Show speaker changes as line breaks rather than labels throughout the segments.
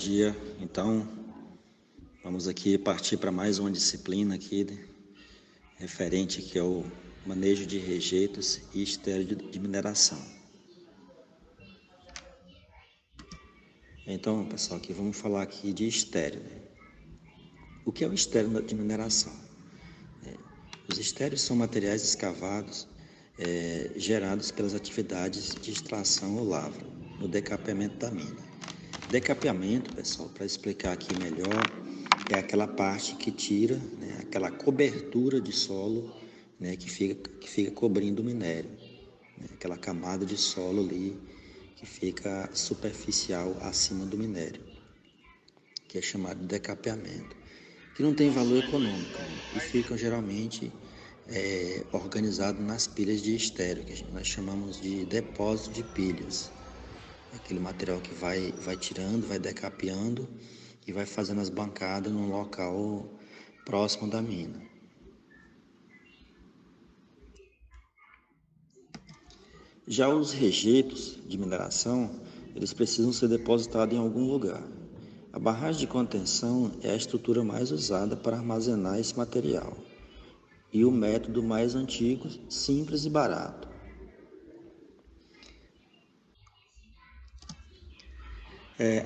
dia. Então, vamos aqui partir para mais uma disciplina aqui, referente aqui ao manejo de rejeitos e estéreo de mineração. Então, pessoal, aqui vamos falar aqui de estéreo. O que é o estéreo de mineração? Os estéreos são materiais escavados gerados pelas atividades de extração ou lavra, no decapeamento da mina. Decapeamento, pessoal, para explicar aqui melhor, é aquela parte que tira, aquela cobertura de solo, que fica cobrindo o minério, aquela camada de solo ali que fica superficial acima do minério, que é chamado de decapeamento, que não tem valor econômico, e ficam geralmente organizados nas pilhas de estéreo, que nós chamamos de depósito de pilhas. Aquele material que vai tirando, vai decapeando e vai fazendo as bancadas num local próximo da mina. Já os rejeitos de mineração, eles precisam ser depositados em algum lugar. A barragem de contenção é a estrutura mais usada para armazenar esse material e o método mais antigo, simples e barato.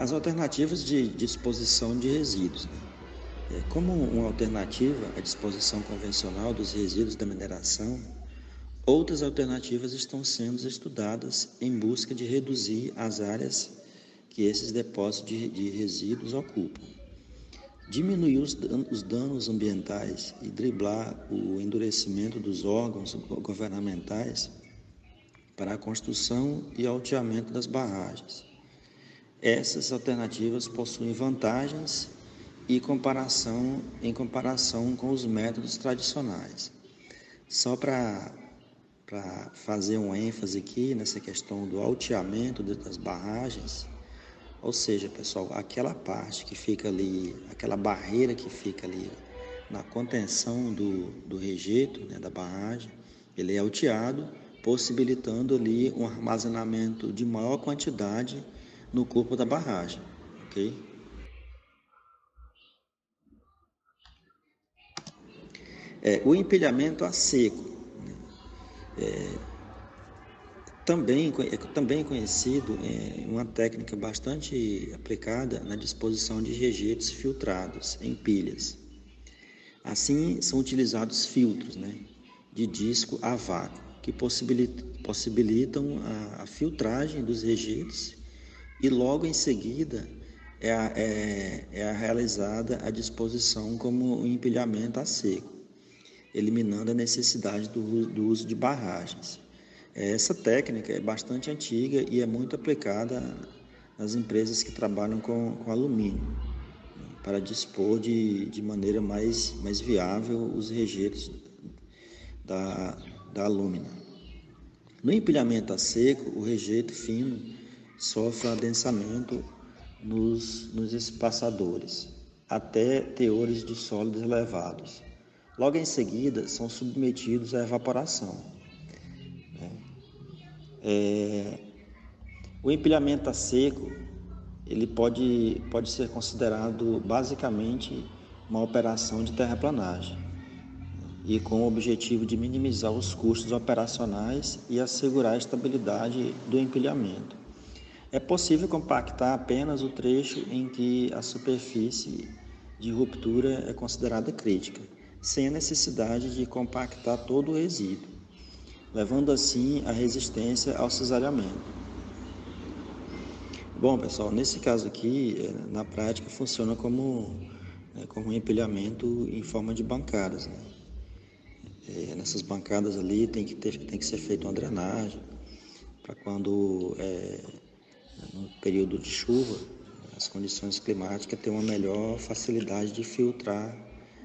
As alternativas de disposição de resíduos. Como uma alternativa à disposição convencional dos resíduos da mineração, outras alternativas estão sendo estudadas em busca de reduzir as áreas que esses depósitos de resíduos ocupam, diminuir os danos ambientais e driblar o endurecimento dos órgãos governamentais para a construção e alteamento das barragens. Essas alternativas possuem vantagens em comparação com os métodos tradicionais. Só para fazer um ênfase aqui nessa questão do alteamento das barragens, ou seja, pessoal, aquela parte que fica ali, aquela barreira que fica ali na contenção do rejeito, da barragem, ele é alteado, possibilitando ali um armazenamento de maior quantidade no corpo da barragem, ok? O empilhamento a seco também conhecido, uma técnica bastante aplicada na disposição de rejeitos filtrados em pilhas. Assim, são utilizados filtros de disco a vácuo, que possibilitam a filtragem dos rejeitos, e logo em seguida é realizada a disposição como um empilhamento a seco, eliminando a necessidade do uso de barragens. Essa técnica é bastante antiga e é muito aplicada nas empresas que trabalham com alumínio, para dispor de maneira mais viável os rejeitos da alúmina. No empilhamento a seco, o rejeito fino sofre adensamento nos espaçadores, até teores de sólidos elevados. Logo em seguida, são submetidos à evaporação. O empilhamento a seco, ele pode ser considerado basicamente uma operação de terraplanagem, e com o objetivo de minimizar os custos operacionais e assegurar a estabilidade do empilhamento. É possível compactar apenas o trecho em que a superfície de ruptura é considerada crítica, sem a necessidade de compactar todo o resíduo, levando assim a resistência ao cisalhamento. Bom, pessoal, nesse caso aqui, na prática, funciona como um empilhamento em forma de bancadas. Nessas bancadas ali tem que ser feita uma drenagem, para quando, no período de chuva, as condições climáticas ter uma melhor facilidade de filtrar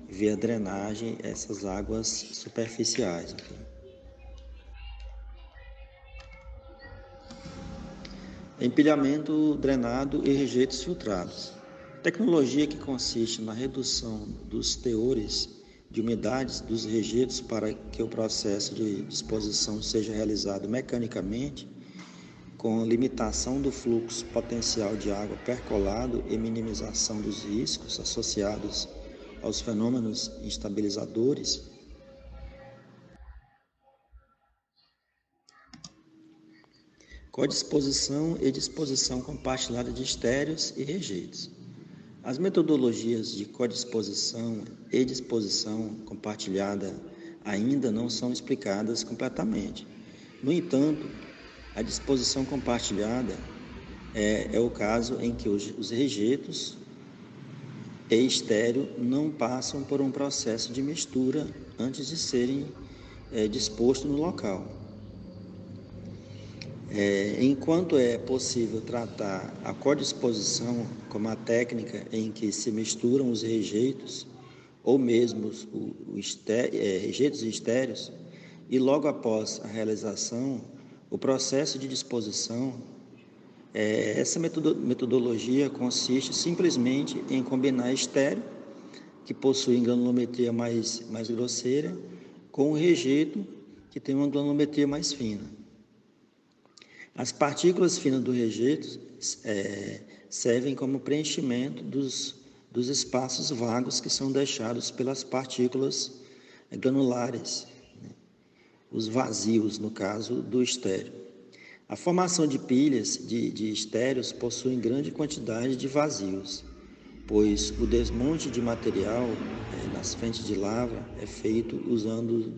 via drenagem essas águas superficiais. Okay? Empilhamento drenado e rejeitos filtrados. Tecnologia que consiste na redução dos teores de umidades dos rejeitos para que o processo de disposição seja realizado mecanicamente, com limitação do fluxo potencial de água percolado e minimização dos riscos associados aos fenômenos estabilizadores. Codisposição e disposição compartilhada de estéreos e rejeitos. As metodologias de codisposição e disposição compartilhada ainda não são explicadas completamente. No entanto, a disposição compartilhada é o caso em que os rejeitos e estéreo não passam por um processo de mistura antes de serem dispostos no local. Enquanto é possível tratar a codisposição como a técnica em que se misturam os rejeitos, ou mesmo rejeitos e estéreos, e logo após a realização, o processo de disposição, essa metodologia consiste simplesmente em combinar estéreo, que possui granulometria mais grosseira, com o rejeito, que tem uma granulometria mais fina. As partículas finas do rejeito servem como preenchimento dos espaços vagos que são deixados pelas partículas granulares, né? Os vazios, no caso do estéreo. A formação de pilhas de estéreos possui grande quantidade de vazios, pois o desmonte de material nas frentes de lavra é feito usando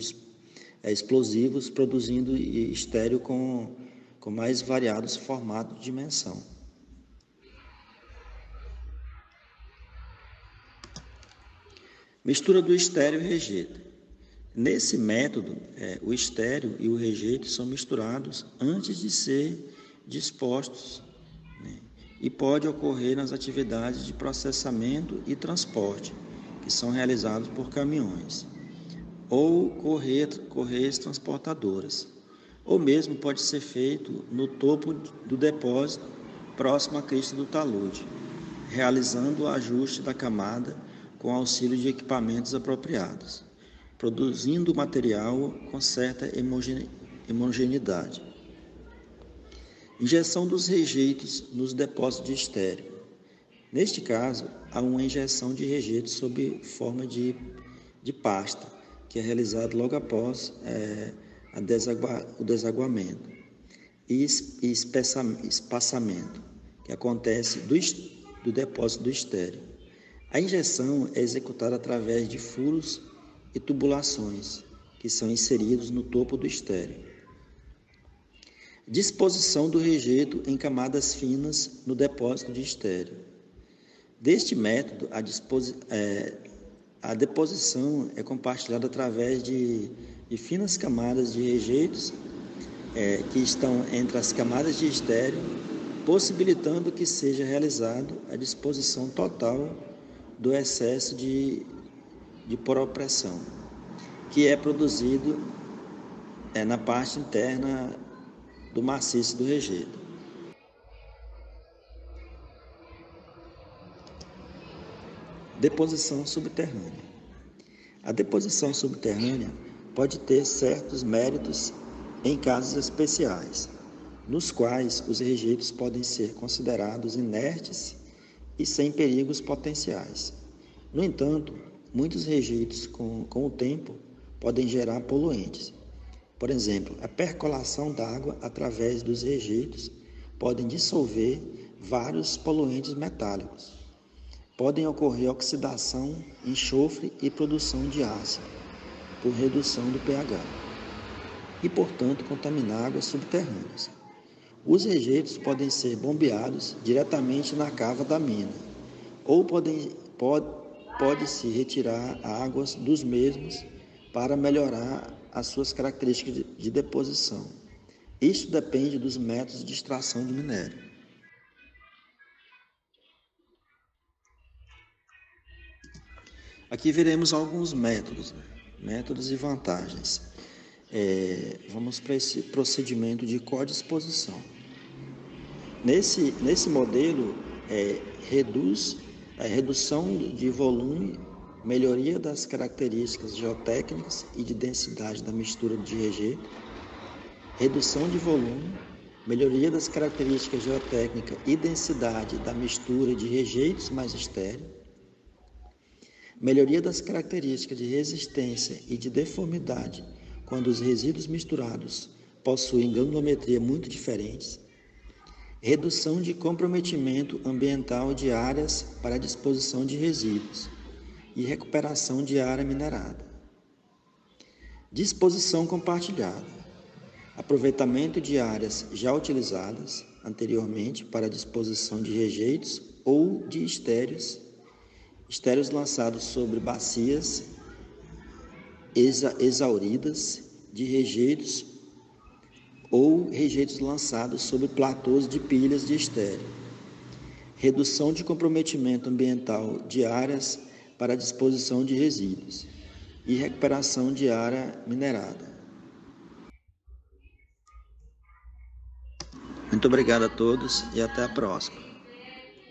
explosivos, produzindo estéreo com mais variados formatos de dimensão. Mistura do estéreo e rejeito. Nesse método, o estéreo e o rejeito são misturados antes de ser dispostos, né? E pode ocorrer nas atividades de processamento e transporte, que são realizados por caminhões, ou correias transportadoras, ou mesmo pode ser feito no topo do depósito, próximo à crista do talude, realizando o ajuste da camada com auxílio de equipamentos apropriados, produzindo o material com certa homogeneidade. Injeção dos rejeitos nos depósitos de estéreo. Neste caso, há uma injeção de rejeitos sob forma de pasta, que é realizado logo após o desaguamento e espaçamento, que acontece do depósito do estéreo. A injeção é executada através de furos e tubulações, que são inseridos no topo do estéreo. Disposição do rejeito em camadas finas no depósito de estéreo. Deste método, a deposição é compartilhada através de finas camadas de rejeitos que estão entre as camadas de estéreo, possibilitando que seja realizado a disposição total do excesso de poropressão, que é produzido na parte interna do maciço do rejeito. Deposição subterrânea. A deposição subterrânea pode ter certos méritos em casos especiais, nos quais os rejeitos podem ser considerados inertes e sem perigos potenciais. No entanto, muitos rejeitos, com o tempo, podem gerar poluentes. Por exemplo, a percolação d'água através dos rejeitos podem dissolver vários poluentes metálicos. Podem ocorrer oxidação, enxofre e produção de ácido, por redução do pH, e, portanto, contaminar águas subterrâneas. Os rejeitos podem ser bombeados diretamente na cava da mina, ou pode-se retirar águas dos mesmos para melhorar as suas características de deposição. Isso depende dos métodos de extração de minério. Aqui veremos alguns métodos e vantagens. Vamos para esse procedimento de codisposição. Nesse modelo, redução de volume, melhoria das características geotécnicas e de densidade da mistura de rejeito, redução de volume, melhoria das características geotécnicas e densidade da mistura de rejeitos mais estéril, melhoria das características de resistência e de deformidade quando os resíduos misturados possuem granulometria muito diferentes, redução de comprometimento ambiental de áreas para a disposição de resíduos e recuperação de área minerada. Disposição compartilhada. Aproveitamento de áreas já utilizadas anteriormente para a disposição de rejeitos ou de estéreos lançados sobre bacias exauridas de rejeitos ou rejeitos lançados sobre platôs de pilhas de estéreo. Redução de comprometimento ambiental de áreas para a disposição de resíduos e recuperação de área minerada. Muito obrigado a todos e até a próxima.